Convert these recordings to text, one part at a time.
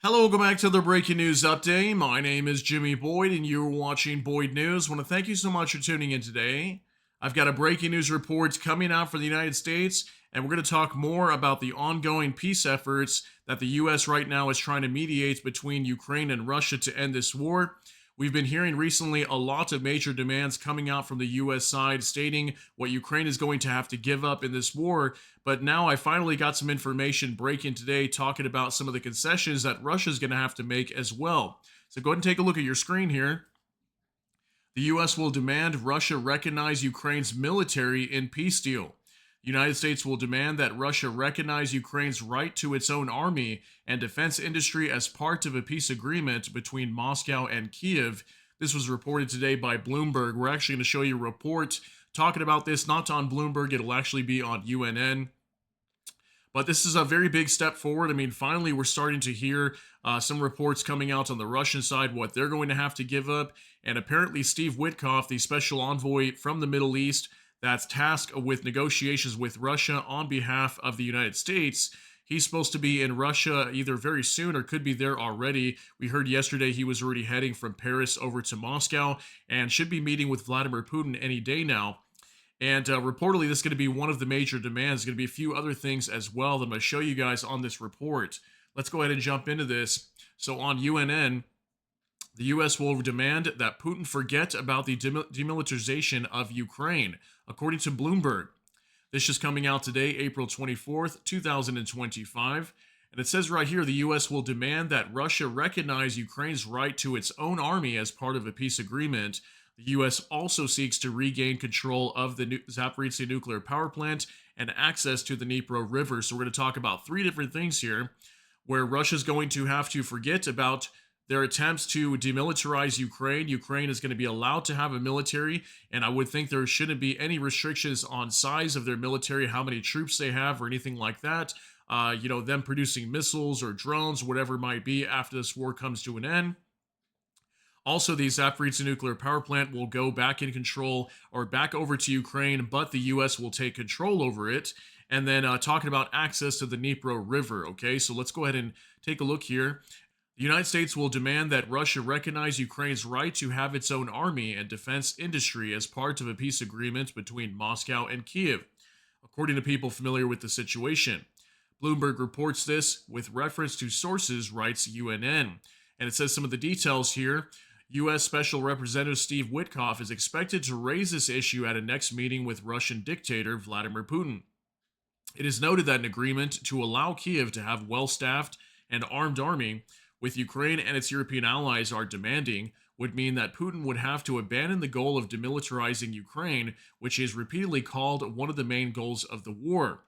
Hello, welcome back to the Breaking News Update. My name is Jimmy Boyd, and you're watching Boyd News. I want to thank you so much for tuning in today. I've got a breaking news report coming out for the United States, and we're going to talk more about the ongoing peace efforts that the U.S. right now is trying to mediate between Ukraine and Russia to end this war. We've been hearing recently a lot of major demands coming out from the U.S. side stating what Ukraine is going to have to give up in this war. But now I finally got some information breaking today talking about some of the concessions that Russia is going to have to make as well. So go ahead and take a look at your screen here. The U.S. will demand Russia recognize Ukraine's military in peace deal. The United States will demand that Russia recognize Ukraine's right to its own army and defense industry as part of a peace agreement between Moscow and Kiev. This was reported today by Bloomberg. We're actually going to show you a report talking about this, not on Bloomberg, it'll actually be on UNN. But this is a very big step forward. I mean, finally, we're starting to hear some reports coming out on the Russian side, what they're going to have to give up. And apparently, Steve Witkoff, the special envoy from the Middle East that's tasked with negotiations with Russia on behalf of the United States, he's supposed to be in Russia either very soon or could be there already. We heard yesterday he was already heading from Paris over to Moscow and should be meeting with Vladimir Putin any day now. And reportedly, this is going to be one of the major demands. There's going to be a few other things as well that I'm going to show you guys on this report. Let's go ahead and jump into this. So on UNN, the U.S. will demand that Putin forget about the demilitarization of Ukraine, according to Bloomberg. This is coming out today, April 24th, 2025. And it says right here, the U.S. will demand that Russia recognize Ukraine's right to its own army as part of a peace agreement. The U.S. also seeks to regain control of the Zaporizhzhia nuclear power plant and access to the Dnipro River. So we're going to talk about three different things here where Russia's going to have to forget about their attempts to demilitarize Ukraine. Ukraine is going to be allowed to have a military, and I would think there shouldn't be any restrictions on size of their military, how many troops they have, or anything like that. Them producing missiles or drones, whatever it might be, after this war comes to an end. Also, the Zaporizhzhia nuclear power plant will go back in control or back over to Ukraine, but the U.S. will take control over it. And then talking about access to the Dnipro River. Okay, so let's go ahead and take a look here. The United States will demand that Russia recognize Ukraine's right to have its own army and defense industry as part of a peace agreement between Moscow and Kiev, according to people familiar with the situation. Bloomberg reports this with reference to sources, writes UNN. And it says some of the details here. U.S. Special Representative Steve Witkoff is expected to raise this issue at a next meeting with Russian dictator Vladimir Putin. It is noted that an agreement to allow Kiev to have well-staffed and armed army, with Ukraine and its European allies are demanding, would mean that Putin would have to abandon the goal of demilitarizing Ukraine, which is repeatedly called one of the main goals of the war.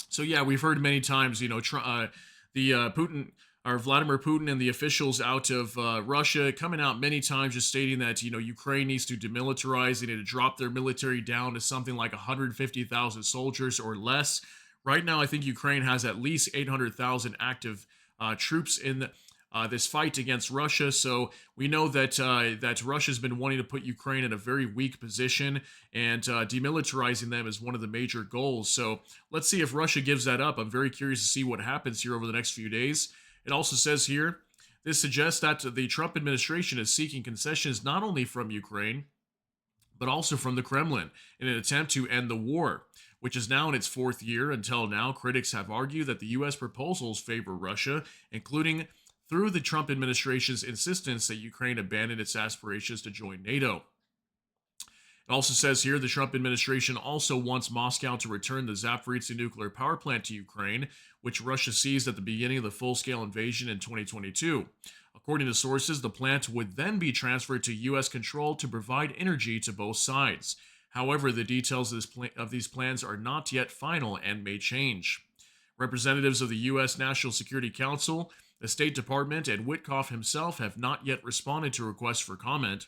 So yeah, we've heard many times, Putin or Vladimir Putin and the officials out of Russia coming out many times just stating that, Ukraine needs to demilitarize. They need to drop their military down to something like 150,000 soldiers or less. Right now, I think Ukraine has at least 800,000 active troops in this fight against Russia. So we know that Russia's been wanting to put Ukraine in a very weak position, and demilitarizing them is one of the major goals. So let's see if Russia gives that up. I'm very curious to see what happens here over the next few days. It also says here, this suggests that the Trump administration is seeking concessions not only from Ukraine, but also from the Kremlin in an attempt to end the war, which is now in its fourth year. Until now, critics have argued that the U.S. proposals favor Russia, including through the Trump administration's insistence that Ukraine abandon its aspirations to join NATO. It also says here the Trump administration also wants Moscow to return the Zaporizhzhia nuclear power plant to Ukraine, which Russia seized at the beginning of the full-scale invasion in 2022. According to sources, the plant would then be transferred to U.S. control to provide energy to both sides. However, the details of these plans are not yet final and may change. Representatives of the U.S. National Security Council, the State Department, and Witkoff himself have not yet responded to requests for comment.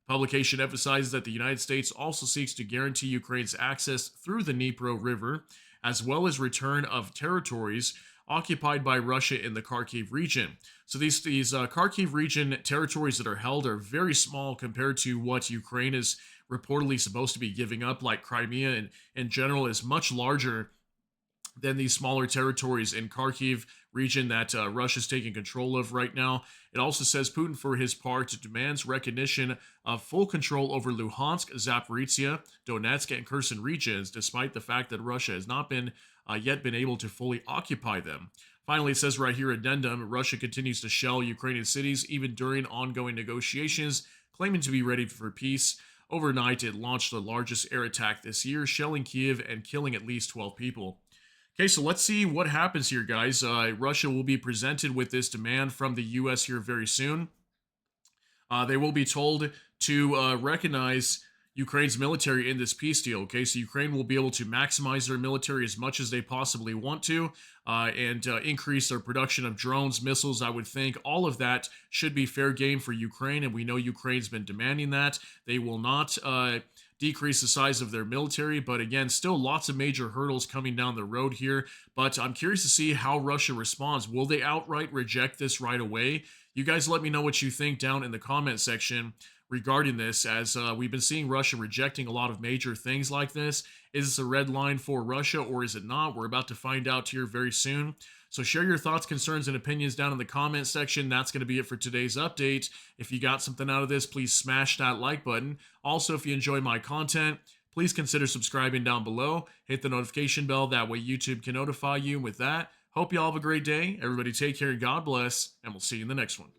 Publication emphasizes that the United States also seeks to guarantee Ukraine's access through the Dnipro River, as well as return of territories occupied by Russia in the Kharkiv region. So these Kharkiv region territories that are held are very small compared to what Ukraine is reportedly supposed to be giving up, like Crimea in general is much larger than these smaller territories in Kharkiv region that Russia's taking control of right now. It also says Putin, for his part, demands recognition of full control over Luhansk, Zaporizhia, Donetsk, and Kherson regions, despite the fact that Russia has not been yet been able to fully occupy them. Finally, it says right here, addendum, Russia continues to shell Ukrainian cities even during ongoing negotiations, claiming to be ready for peace. Overnight, it launched the largest air attack this year, shelling Kiev and killing at least 12 people. Okay, so let's see what happens here, guys. Russia will be presented with this demand from the U.S. here very soon. They will be told to recognize Ukraine's military in this peace deal. Okay, so Ukraine will be able to maximize their military as much as they possibly want to, and increase their production of drones, missiles. I would think all of that should be fair game for Ukraine, and we know Ukraine's been demanding that. They will not decrease the size of their military, but again, still lots of major hurdles coming down the road here. But I'm curious to see how Russia responds. Will they outright reject this right away? You guys let me know what you think down in the comment section regarding this, as we've been seeing Russia rejecting a lot of major things like this. Is this a red line for Russia or is it not? We're about to find out here very soon. So share your thoughts, concerns, and opinions down in the comment section. That's going to be it for today's update. If you got something out of this, please smash that like button. Also, if you enjoy my content, please consider subscribing down below. Hit the notification bell. That way YouTube can notify you. With that, hope you all have a great day. Everybody take care and God bless, and we'll see you in the next one.